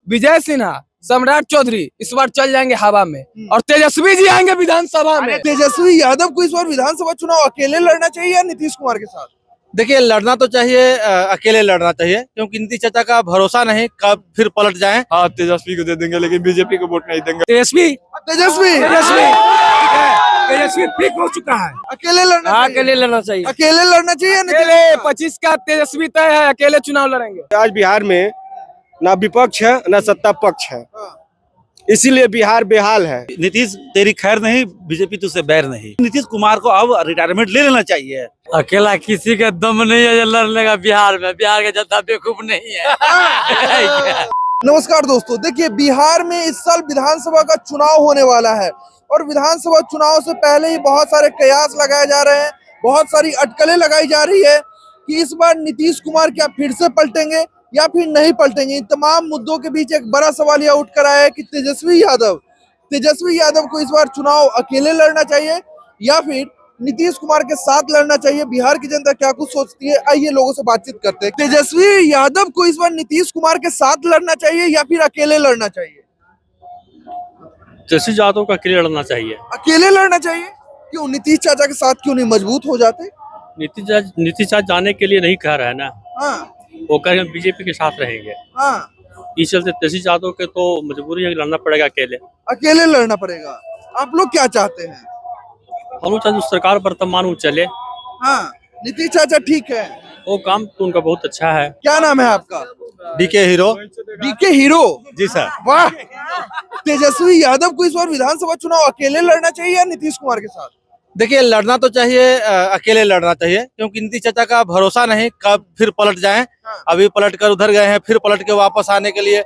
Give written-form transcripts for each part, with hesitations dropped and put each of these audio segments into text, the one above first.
विजय सिन्हा, सम्राट चौधरी इस बार चल जाएंगे हवा में और तेजस्वी जी आएंगे विधानसभा में। तेजस्वी यादव को इस बार विधानसभा चुनाव अकेले लड़ना चाहिए या नीतीश कुमार के साथ? देखिए, लड़ना तो चाहिए, अकेले लड़ना चाहिए, क्योंकि नीतीश चाचा का भरोसा नहीं कब फिर पलट जाएं। हाँ, तेजस्वी को दे देंगे, लेकिन बीजेपी को वोट नहीं देंगे। तेजस्वी तेजस्वी तेजस्वी फिक्स हो चुका है। अकेले लड़ना चाहिए। अकेले लड़ना चाहिए। अकेले लड़ना चाहिए अकेले 25 का तेजस्वी तय है, अकेले चुनाव लड़ेंगे। आज बिहार में ना विपक्ष है ना सत्ता पक्ष है, इसीलिए बिहार बेहाल है। नीतीश तेरी खैर नहीं, बीजेपी तुझसे बैर नहीं। नीतीश कुमार को अब रिटायरमेंट ले लेना चाहिए। अकेला किसी का दम नहीं है जो लड़ने का बिहार में। बिहार का जनता बेवकूफ नहीं है। नमस्कार दोस्तों, देखिए बिहार में इस साल विधानसभा का चुनाव होने वाला है और विधानसभा चुनाव से पहले ही बहुत सारे कयास लगाए जा रहे हैं, बहुत सारी अटकलें लगाई जा रही है कि इस बार नीतीश कुमार क्या फिर से पलटेंगे या फिर नहीं पलटेंगे। इन तमाम मुद्दों के बीच एक बड़ा सवाल यह उठ कर आया है कि तेजस्वी यादव को इस बार चुनाव अकेले लड़ना चाहिए या फिर नीतीश कुमार के साथ लड़ना चाहिए। बिहार की जनता क्या कुछ सोचती है, आइए लोगों से बातचीत करते हैं। तेजस्वी यादव को इस बार नीतीश कुमार के साथ लड़ना चाहिए या फिर अकेले लड़ना चाहिए? तेजस्वी यादव को अकेले लड़ना चाहिए। अकेले लड़ना चाहिए? क्यों? नीतीश चाचा के साथ क्यों नहीं मजबूत हो जाते? नीतीश चाचा जाने के लिए नहीं कह रहे हैं ना, हाँ वो कह रहे हैं बीजेपी के साथ रहेंगे। हाँ, इस चलते तेजस्वी यादव के तो मजबूरी है कि लड़ना पड़ेगा अकेले। अकेले लड़ना पड़ेगा। आप लोग क्या चाहते हैं? हम लोग चाहते सरकार वर्तमान वो चले। हाँ, नीतीश चाचा ठीक है, वो काम तो उनका बहुत अच्छा है। क्या नाम है आपका? DK hero. DK hero ji sir. वाह। तेजस्वी यादव को इस बार विधानसभा चुनाव अकेले लड़ना चाहिए या नीतीश कुमार के साथ? देखिए, लड़ना तो चाहिए, अकेले लड़ना चाहिए, क्योंकि नीतीश चाचा का भरोसा नहीं कब फिर पलट जाएं। अभी पलट कर उधर गए हैं, फिर पलट के वापस आने के लिए,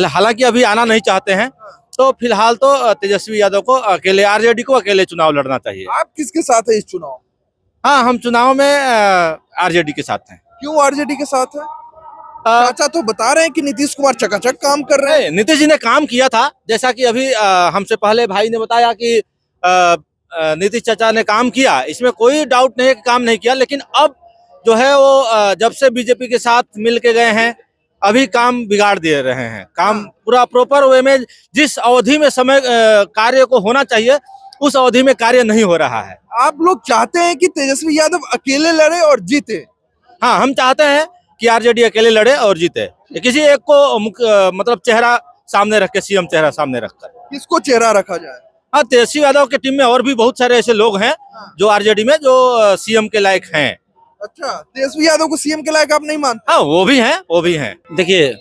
हालांकि अभी आना नहीं चाहते हैं, तो फिलहाल तो तेजस्वी यादव को अकेले, आरजेडी को अकेले चुनाव लड़ना चाहिए। आप किसके साथ है इस चुनाव? हाँ, हम चुनाव में आरजेडी के साथ हैं। क्यों आरजेडी के साथ है? चाचा तो बता रहे हैं कि नीतीश कुमार चकाचक काम कर रहे हैं। नीतीश जी ने काम किया था, जैसा कि अभी हमसे पहले भाई ने बताया कि नीतीश चाचा ने काम किया, इसमें कोई डाउट नहीं है कि काम नहीं किया, लेकिन अब जो है वो जब से बीजेपी के साथ मिल के गए हैं, अभी काम बिगाड़ दे रहे हैं। काम पूरा प्रॉपर वे में जिस अवधि में समय कार्य को होना चाहिए उस अवधि में कार्य नहीं हो रहा है। आप लोग चाहते हैं कि तेजस्वी यादव अकेले लड़े और जीते? हाँ, हम चाहते हैं कि आरजेडी अकेले लड़े और जीते, किसी एक को मतलब चेहरा सामने रख के, सीएम चेहरा सामने रखकर। किसको चेहरा रखा जाए? हाँ, तेजस्वी यादव की टीम में और भी बहुत सारे ऐसे लोग हैं जो आरजेडी में जो सीएम के लायक हैं। अच्छा, तेजस्वी यादव को सीएम के लायक आप नहीं मानते? हाँ, वो भी हैं। देखिए,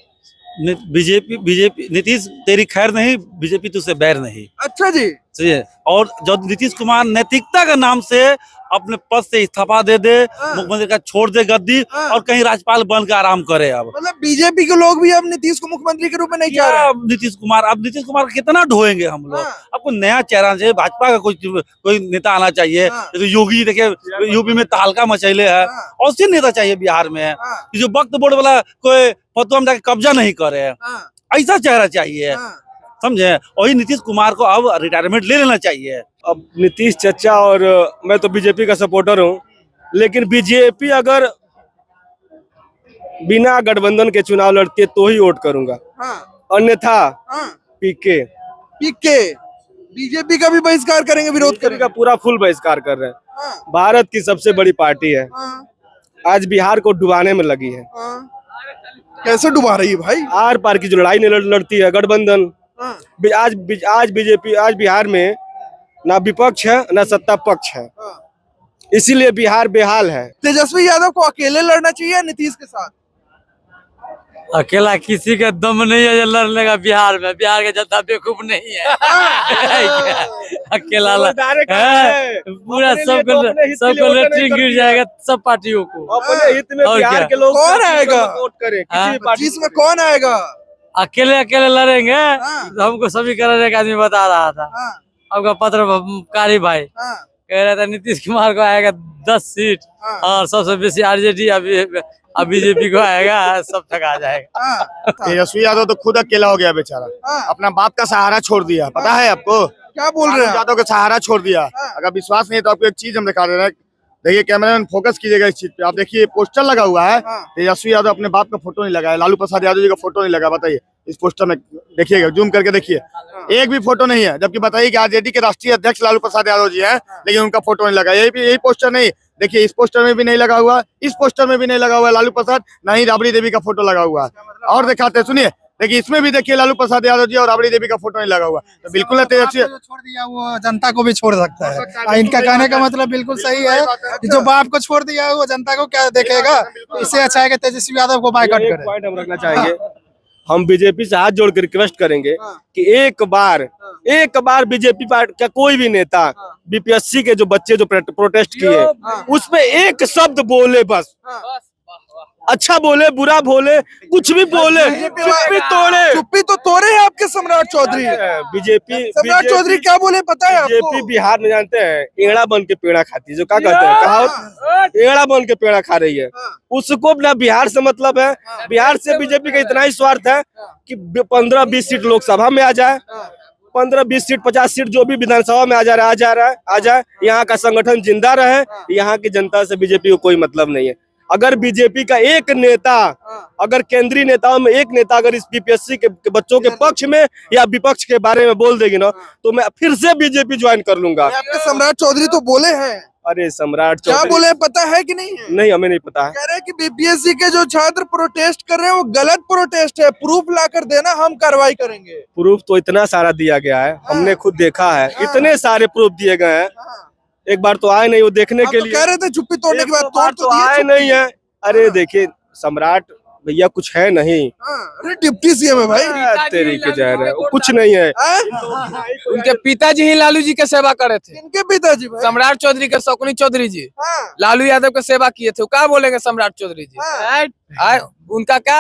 बीजेपी नीतीश तेरी खैर नहीं, बीजेपी तुझसे बैर नहीं। अच्छा जी। सही है। और जब नीतीश कुमार नैतिकता के नाम से अपने पद से इस्तीफा दे दे, मुख्यमंत्री का छोड़ दे गद्दी और कहीं राज्यपाल बन के आराम करे। अब मतलब बीजेपी के लोग भी अब नीतीश को मुख्यमंत्री के रूप में नहीं चाह रहे? अब नीतीश कुमार कितना ढोएंगे हम लोग? आपको नया चेहरा चाहिए, भाजपा का कोई नेता आना चाहिए। तो योगी देखिए यूपी में तहलका मचैले है, और सी नेता चाहिए बिहार में जो वक्त बोर्ड वाला कोई फतवा में जाके कब्जा नहीं करे, ऐसा चेहरा चाहिए, समझे? वही नीतीश कुमार को अब रिटायरमेंट ले लेना चाहिए। अब नीतीश चाचा, और मैं तो बीजेपी का सपोर्टर हूँ, लेकिन बीजेपी अगर बिना गठबंधन के चुनाव लड़ती है तो ही वोट करूंगा, अन्यथा पीके। बीजेपी का भी बहिष्कार करेंगे, विरोध करेंगे? पूरा फुल बहिष्कार कर रहे हैं। भारत की सबसे बड़ी पार्टी है, आज बिहार को डुबाने में लगी है। कैसे डुबा रही है भाई? आर पार की जो लड़ाई लड़ती है गठबंधन, आज बीजेपी, आज बिहार में ना विपक्ष है ना सत्ता पक्ष है, इसीलिए बिहार बेहाल है। तेजस्वी यादव को अकेले लड़ना चाहिए या नीतीश के साथ? अकेला किसी का दम नहीं है जो लड़ने का बिहार में। बिहार का जनता बेवकूफ नहीं है। अकेला पूरा सबको लेटरिन गिर जाएगा, सब पार्टियों को। अपने हित में बिहार के लोग कौन आएगा वोट करें, किसी भी पार्टी जिसमें कौन आएगा? अकेले लड़ेंगे। तो हमको समीकरण एक आदमी बता रहा था, आपका पत्रकारी भाई कह रहा था नीतीश कुमार को आएगा 10 सीट और सबसे बेसी आरजेडी, अब बीजेपी को आएगा, सब ठगा जाएगा। तेजस्वी यादव तो खुद अकेला हो गया बेचारा, अपना बाप का सहारा छोड़ दिया। पता है आपको? क्या बोल रहे हैं? यादव का सहारा छोड़ दिया। अगर विश्वास नहीं है तो आपको एक चीज हम दिखा दे रहे हैं, देखिए कैमरामैन फोकस कीजिएगा इस चीज पे। आप देखिए पोस्टर लगा हुआ है, तेजस्वी यादव अपने बाप का फोटो नहीं लगाया, लालू प्रसाद यादव जी का फोटो नहीं लगा। बताइए, इस पोस्टर में देखिएगा, जूम करके देखिए, एक भी फोटो नहीं है। जबकि बताइए कि आरजेडी के राष्ट्रीय अध्यक्ष लालू प्रसाद यादव जी हैं, लेकिन उनका फोटो नहीं लगा। यही पोस्टर नहीं, देखिए इस पोस्टर में भी नहीं लगा हुआ, इस पोस्टर में भी नहीं लगा हुआ लालू प्रसाद, ना ही राबड़ी देवी का फोटो लगा हुआ है। और दिखाते हैं, सुनिए, देखिए इसमें भी देखिए लालू प्रसाद यादव जी और राबड़ी देवी का फोटो नहीं लगा हुआ। तो बिल्कुल ना तेजस्वी छोड़ दिया वो जनता को भी छोड़ सकता है। इनका कहने का मतलब बिल्कुल सही है कि जो बाप को छोड़ दिया है वो जनता को क्या देखेगा। इससे अच्छा है कि तेजस्वी यादव को बाइकॉट एक करे। पॉइंट हम रखना चाहेंगे, हम बीजेपी से हाथ जोड़ कर रिक्वेस्ट करेंगे कि एक बार बीजेपी पार्टी का कोई भी नेता बीपीएससी के जो बच्चे जो प्रोटेस्ट किए उस पे एक शब्द बोले, बस अच्छा बोले, बुरा बोले, कुछ भी बोले, चुप्पी तो तोड़े हैं आपके सम्राट चौधरी। सम्राट चौधरी क्या बोले पता है आपको? बीजेपी बिहार में जानते हैं एड़ा बन के पेड़ा खाती है, जो क्या कहते हैं कहावत, एड़ा बन के पेड़ा खा रही है। उसको ना बिहार से मतलब है, बिहार से बीजेपी का इतना ही स्वार्थ है कि 15-20 सीट लोकसभा में आ जाए, 15-20 सीट 50 सीट जो भी विधानसभा में आ जाए, यहाँ का संगठन जिंदा रहे। यहाँ की जनता से बीजेपी को कोई मतलब नहीं है। अगर बीजेपी का एक नेता, अगर केंद्रीय नेताओं में एक नेता अगर इस बीपीएससी के बच्चों के पक्ष में या विपक्ष के बारे में बोल देगी ना, तो मैं फिर से बीजेपी ज्वाइन कर लूंगा। आपके सम्राट चौधरी तो बोले हैं। अरे सम्राट क्या चौधरी बोले पता है कि नहीं है? नहीं, हमें नहीं पता है। कह रहे हैं कि बीपीएससी के जो छात्र प्रोटेस्ट कर रहे हैं वो गलत प्रोटेस्ट है, प्रूफ लाकर देना, हम कार्रवाई करेंगे। प्रूफ तो इतना सारा दिया गया है, हमने खुद देखा है, इतने सारे प्रूफ दिए गए हैं। एक बार तो आए नहीं वो देखने के लिए, कह रहे थे चुप्पी तोड़ने के बाद तो आए नहीं है। अरे देखिए सम्राट भैया कुछ है नहीं, अरे डिप्टी सीएम है भाई। तेरी के जा रहा है, वो कुछ नहीं है। उनके पिताजी ही लालू जी के सेवा करे थे। इनके पिताजी भाई सम्राट चौधरी के शकुनी चौधरी जी लालू यादव की सेवा किए थे। क्या बोलेंगे सम्राट चौधरी जी? उनका क्या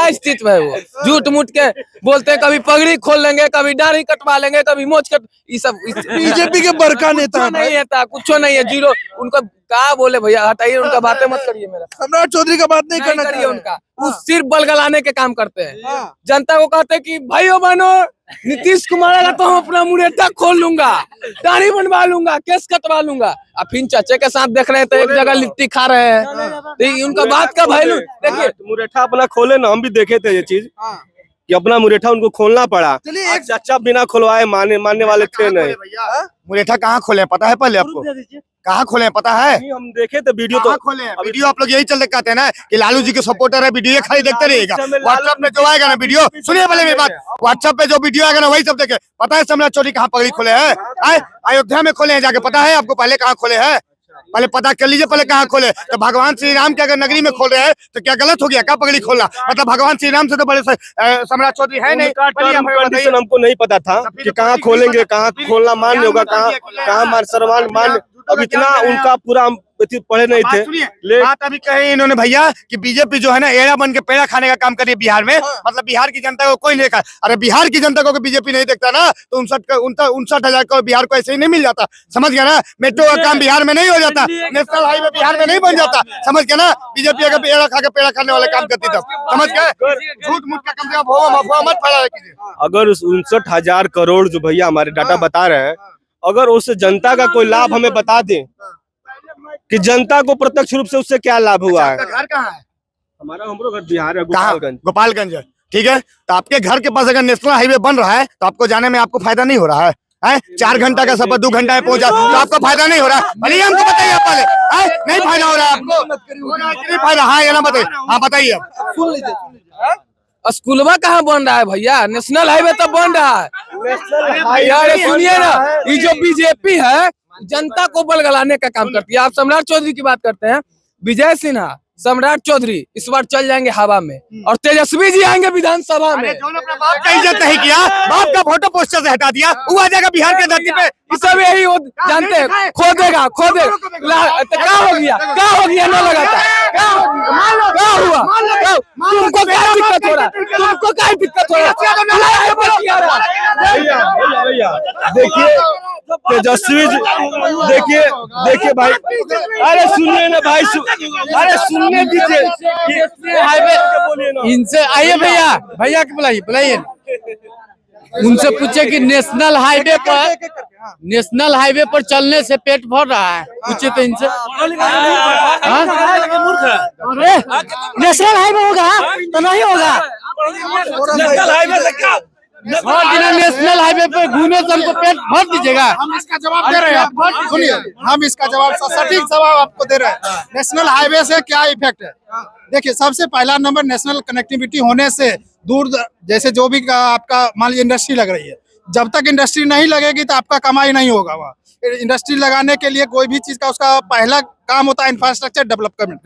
अस्तित्व है? वो झूठ मूठ के बोलते हैं, कभी पगड़ी खोल लेंगे, कभी दाढ़ी कटवा लेंगे, कभी मोच कट, ये सब बीजेपी के बड़का नेता है नहीं है, कुछ नहीं है, जीरो। उनका क्या बोले भैया, हटाइए उनका, बातें मत करिए। मेरा सम्राट चौधरी का बात नहीं करना करिए उनका, वो सिर्फ बलगलाने के काम करते हैं। जनता को कहते हैं कि भाइयों बहनों, नीतीश कुमार आएगा तो हम अपना मुरेठा खोल लूंगा, दाढ़ी बनवा लूंगा, केस कटवा लूंगा। अब फिर चाचे के साथ देख रहे हैं तो एक जगह लिट्टी खा रहे हैं। तो उनका बात का वैल्यू देखिए। मुरेठा अपना खोले ना, हम भी देखे थे ये चीज कि अपना मुरेठा उनको खोलना पड़ा। चाचा बिना खुलवाए मानने वाले थे नहीं। मुरेठा कहाँ खोले पता है पहले आपको? कहाँ खोले पता है? हम देखे थे वीडियो, तो खोले वीडियो आप लोग यही चल कहते हैं ना कि लालू जी के सपोर्टर है, वीडियो खाली देखते रहिएगा। व्हाट्सएप में जो आएगा ना वीडियो, सुनिए पहले मेरी बात, व्हाट्सएप पे जो वीडियो आएगा ना वही सब देखे। पता है सम्राट चौधरी कहाँ पगड़ी खोले हैं? अयोध्या में खोले हैं जाके, पता है आपको पहले कहाँ खोले हैं? पहले पता कर लीजिए पहले कहाँ खोले। तो भगवान श्री राम के अगर नगरी में खोल रहे हैं तो क्या गलत हो गया? क्या पगड़ी खोलना मतलब भगवान श्री राम से तो बड़े सम्राट चौधरी है नहीं। कंडीशन हमको नहीं पता था कि कहाँ खोलेंगे, कहाँ खोलना मान्य होगा, कहाँ सम्मान मान्य। अब इतना उनका पूरा पढ़े नहीं थे। बात अभी कही इन्होंने भैया कि बीजेपी जो है ना एड़ा बन के पेड़ा खाने का काम कर रही है बिहार में। मतलब बिहार की जनता को कोई नहीं देखा। अरे बिहार की जनता को बीजेपी नहीं देखता ना तो 59,000 करोड़ बिहार को ऐसे ही नहीं मिल जाता। समझ गया ना? मेट्रो का काम बिहार में नहीं हो जाता, नेशनल हाईवे बिहार में नहीं बन जाता। समझ गया ना? बीजेपी अगर एड़ा खा के पेड़ा खाने वाले काम करती तब। समझ गए? झूठ मूठ का कम से कम अफवाह मत फैलाया कीजिए। अगर उस 59,000 करोड़ जो भैया हमारे डाटा बता रहे हैं, अगर उससे जनता का कोई लाभ हमें बता दें कि जनता को प्रत्यक्ष रूप से उससे क्या लाभ हुआ है। घर कहाँ है? हमारा घर बिहार है, गोपालगंज है। ठीक है, तो आपके घर के पास अगर नेशनल हाईवे बन रहा है तो आपको जाने में आपको फायदा नहीं हो रहा है? 4 घंटा का सफर 2 घंटा में पहुंचा तो आपको फायदा नहीं हो रहा है? भले हमको बताइए आप पहले, नहीं फायदा हो रहा है आपको? नहीं फायदा? हाँ या ना बताइए? हाँ बताइए। स्कूलवा कहाँ बन रहा है भैया? नेशनल हाईवे तो बन रहा है यार। सुनिए ना, ये जो बीजेपी है जनता को बलगलाने का काम करती है। आप सम्राट चौधरी की बात करते हैं, विजय सिन्हा, सम्राट चौधरी इस बार चल जाएंगे हवा में और तेजस्वी जी आएंगे विधानसभा में। बाप का इज्जत नहीं किया, बाप का फोटो पोस्टर से हटा दिया, वो आ जाएगा बिहार के धरती पे। सब यही जानते हैं, खो देगा। क्या हो गया ना लगाता? क्या हुआ? तुमको क्या दिक्कत हो रहा है? तुमको क्या दिक्कत हो रहा है? भैया देखिए तेजस्वी जी, देखिए भाई, अरे सुनिए ना भाई, अरे सुनने दीजिए। इनसे आइए भैया के बुलाइए। उनसे पूछे कि नेशनल हाईवे पर चलने से पेट भर रहा है, पूछे तो इनसे। नेशनल हाईवे होगा तो नहीं होगा? नेशनल हाईवे से क्या नेशनल हाईवे पे घूमे से हमको पेट भर दीजिएगा। हम इसका जवाब दे रहे हैं, आप सुनिए, हम इसका जवाब सटीक जवाब आपको दे रहे हैं। नेशनल हाईवे से क्या इफेक्ट है? देखिए, सबसे पहला नंबर नेशनल कनेक्टिविटी होने से दूर, जैसे जो भी आपका मान लीजिए इंडस्ट्री लग रही है, जब तक इंडस्ट्री नहीं लगेगी तो आपका कमाई नहीं होगा। वहाँ इंडस्ट्री लगाने के लिए कोई भी चीज का उसका पहला काम होता है इंफ्रास्ट्रक्चर डेवलपमेंट।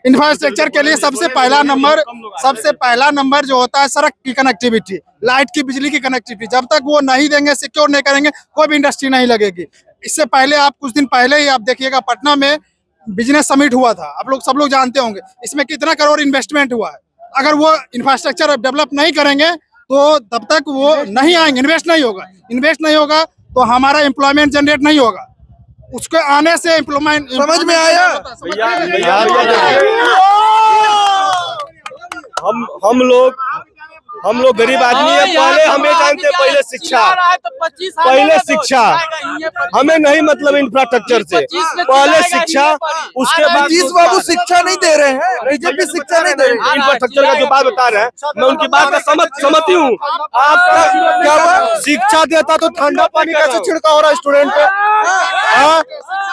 इंफ्रास्ट्रक्चर के लिए सबसे पहला नंबर जो होता है सड़क की कनेक्टिविटी, लाइट की, बिजली की कनेक्टिविटी। जब तक वो नहीं देंगे, सिक्योर नहीं करेंगे, कोई भी इंडस्ट्री नहीं लगेगी। इससे पहले आप कुछ दिन पहले ही आप देखिएगा, पटना में बिजनेस समिट हुआ था, आप लोग सब लोग जानते होंगे। इसमें कितना करोड़ इन्वेस्टमेंट हुआ है। अगर वो इंफ्रास्ट्रक्चर डेवलप नहीं करेंगे तो तब तक वो नहीं आएंगे, इन्वेस्ट नहीं होगा तो हमारा एम्प्लॉयमेंट जनरेट नहीं होगा। उसके आने से एम्प्लॉयमेंट समझ में आया? हम लोग गरीब आदमी है। पहले हमें जानते, पहले शिक्षा हमें नहीं मतलब इंफ्रास्ट्रक्चर से, पहले शिक्षा, उसके बाद नीतीश बाबू शिक्षा नहीं दे रहे हैं, बीजेपी शिक्षा नहीं दे रही है। इंफ्रास्ट्रक्चर का जो बात बता रहे हैं, मैं उनकी बात का सहमति हूँ। आपका क्या हुआ? शिक्षा देता तो ठंडा पानी कैसे छिड़का हो रहा है स्टूडेंट पे?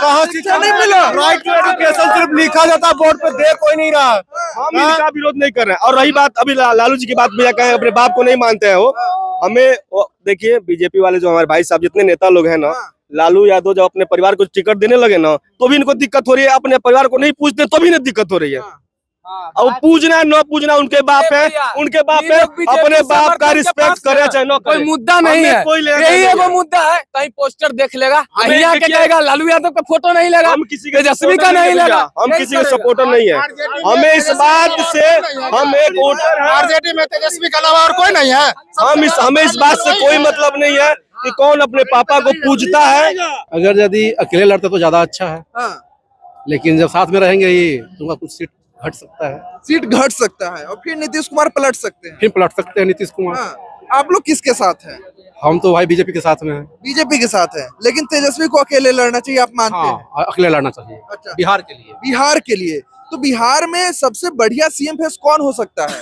कहाँ शिक्षा नहीं मिला? राइट टू एजुकेशन सिर्फ लिखा जाता बोर्ड पे, दे कोई नहीं रहा। हम इनका विरोध नहीं कर रहे हैं। और रही बात अभी लालू जी की बात, भैया कहे अपने बाप को नहीं मानते हैं वो। हमें देखिए, बीजेपी वाले जो हमारे भाई साहब जितने नेता लोग हैं ना, लालू यादव जब अपने परिवार को टिकट देने लगे ना, तो भी इनको दिक्कत हो रही है। अपने परिवार को नहीं पूछते तो भी इन्हें दिक्कत हो रही है। अब पूजना न पूजना उनके बाप है, अपने बाप का रिस्पेक्ट करे चाहे न करे। कोई मुद्दा नहीं है, यही एगो मुद्दा है। कहीं पोस्टर देख लेगा, यहाँ के कहेगा लालू यादव का फोटो नहीं लगा, हम किसी के तेजस्वी का नहीं लगा, हम किसी के सपोर्टर नहीं है। हमें इस बात से, हम एक वोटर हैं, आरजेडी में तेजस्वी के अलावा और कोई नहीं है। हमें इस बात से कोई मतलब नहीं है कि कौन अपने पापा को पूजता है। अगर यदि अकेले लड़ते तो ज्यादा अच्छा है, लेकिन जब साथ में रहेंगे ही तो उनका कुछ सीट घट सकता है। सीट घट सकता है और फिर नीतीश कुमार पलट सकते हैं। फिर पलट सकते हैं नीतीश कुमार। आप लोग किसके साथ हैं? हम तो भाई बीजेपी के साथ में हैं। बीजेपी के साथ हैं, लेकिन तेजस्वी को अकेले लड़ना चाहिए, आप मानते हैं? हाँ, अकेले लड़ना चाहिए। अच्छा, बिहार के लिए। बिहार के लिए तो बिहार में सबसे बढ़िया सीएम फेस कौन हो सकता है?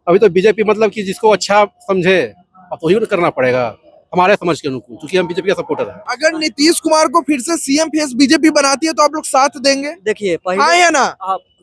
अभी तो बीजेपी मतलब कि जिसको अच्छा समझे अब तो वही करना पड़ेगा, हमारे समझ के अनुकूल, क्योंकि हम बीजेपी का सपोर्टर है। अगर नीतीश कुमार को फिर से सीएम फेस बीजेपी बनाती है तो आप लोग साथ देंगे? देखिए, हाँ या ना?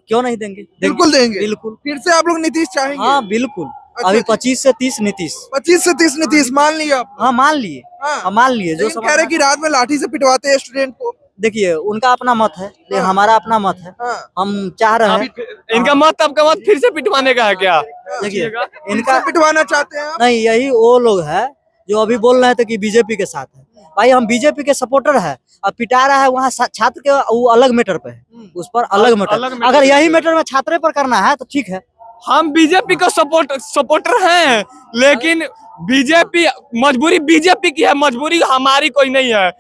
क्यों नहीं देंगे? बिल्कुल देंगे। बिल्कुल। फिर से आप लोग नीतीश चाहेंगे? हाँ बिल्कुल। अच्छा, अभी 25 से 30 नीतीश। 25 से 30 नीतीश मान लिया आप? हाँ मान लिए। हाँ। मान लिए। जो कह रहे कि रात में लाठी से पिटवाते हैं स्टूडेंट को। देखिए, उनका अपना मत है, लेकिन हमारा अपना मत है। हम चाह रहे हैं, इनका मत, आपका मत फिर से पिटवाने का है क्या? देखिए इनका पिटवाना चाहते हैं आप? नहीं, यही वो लोग है जो अभी बोल रहे थे कि बीजेपी के साथ है। भाई, हम बीजेपी के सपोर्टर है। अब पिटा रहा है वहाँ छात्र के, वो अलग मैटर पे है, उस पर अलग मैटर। अगर यही मैटर में छात्र पर करना है तो ठीक है। हम बीजेपी का सपोर्टर हैं, लेकिन बीजेपी मजबूरी बीजेपी की है, मजबूरी हमारी कोई नहीं है।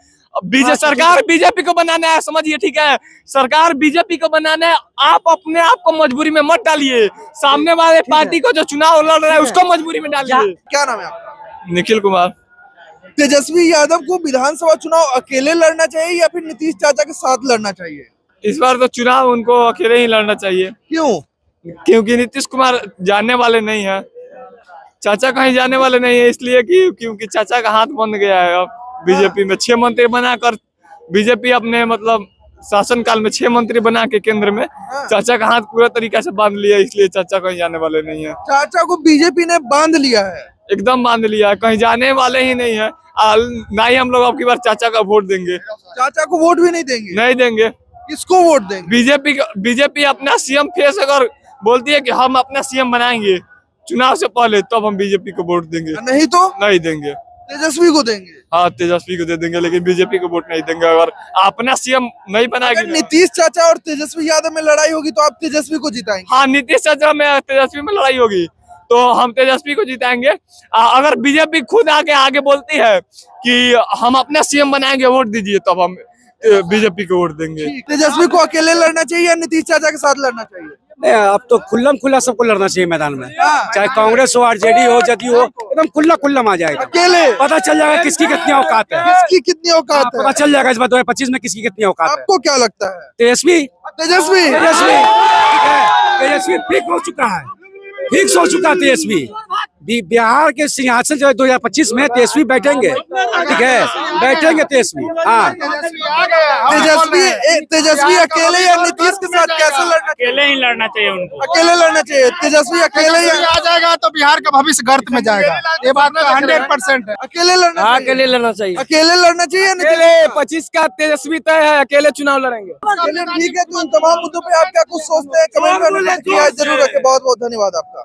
सरकार बीजेपी को बनाना है, समझिए, ठीक है? सरकार बीजेपी को बनाना है। आप अपने आप को मजबूरी में मत डालिए, सामने वाले पार्टी को जो चुनाव लड़ रहा है उसको मजबूरी में डालिए। क्या नाम है आपका? निखिल कुमार। तेजस्वी यादव को विधानसभा चुनाव अकेले लड़ना चाहिए या फिर नीतीश चाचा के साथ लड़ना चाहिए? इस बार तो चुनाव उनको अकेले ही लड़ना चाहिए। क्यों? क्योंकि नीतीश कुमार जानने वाले नहीं है, चाचा कहीं जाने वाले नहीं है, इसलिए कि क्योंकि चाचा का हाथ बंद गया है। अब बीजेपी में 6 मंत्री बनाकर बीजेपी अपने मतलब शासन काल में 6 मंत्री बना के केंद्र में चाचा का हाथ पूरा तरीका से बांध लिया, इसलिए चाचा कहीं जाने वाले नहीं है। चाचा को बीजेपी ने बांध लिया है, एकदम बांध लिया है, कहीं जाने वाले ही नहीं है। ना ही हम लोग अब की बार चाचा का वोट देंगे। चाचा को वोट भी नहीं देंगे? नहीं देंगे। किसको वोट देंगे? बीजेपी अपना सीएम फेस अगर बोलती है कि हम अपना सीएम बनाएंगे चुनाव से पहले, तब हम बीजेपी को वोट देंगे। नहीं तो नहीं देंगे, तेजस्वी को देंगे। हाँ, तेजस्वी को दे देंगे, लेकिन बीजेपी को वोट नहीं देंगे। अगर अपना सीएम नहीं बनाएंगे। अगर नीतीश चाचा और तेजस्वी यादव में लड़ाई होगी तो आप तेजस्वी को जिताएंगे? हाँ, नीतीश चाचा में तेजस्वी में लड़ाई होगी तो हम तेजस्वी को जिताएंगे। अगर बीजेपी खुद आगे बोलती है कि हम अपना सीएम बनाएंगे, वोट दीजिए, तब हम बीजेपी को वोट देंगे। तेजस्वी को अकेले लड़ना चाहिए या नीतीश चाचा के साथ लड़ना चाहिए? नहीं, अब तो खुल्लम खुल्ला सबको लड़ना चाहिए मैदान में, चाहे कांग्रेस हो, आरजेडी हो, जदयू हो, एकदम खुल्लम आ जाएगा। अकेले पता चल जाएगा किसकी कितनी औकात है, किसकी कितनी औकात है, पता चल जाएगा इस बार 2025 में किसकी कितनी औकात है। आपको क्या लगता है? तेजस्वी तेजस्वी फिट हो चुका है। फिक्स हो चुका तेजस्वी। बिहार के सिंहासन जो है 2025 में तेजस्वी बैठेंगे, ठीक है, बैठेंगे तेजस्वी। हाँ, तेजस्वी अकेले या नीतीश के साथ कैसे लड़ना? अकेले ही लड़ना चाहिए उनको, अकेले लड़ना चाहिए। तेजस्वी अकेले ही आ जाएगा तो बिहार का भविष्य गर्त में जाएगा, ये बात 100% है। अकेले लड़ना चाहिए। अकेले लड़ना चाहिए। अकेले लड़ना चाहिए। अकेले 25 का तेजस्वी तय है, अकेले चुनाव लड़ेंगे। चलिए ठीक है, तो इन तमाम मुद्दों पे आप क्या कुछ सोचते हैं कमेंट में जरूर रखें। बहुत बहुत धन्यवाद आपका।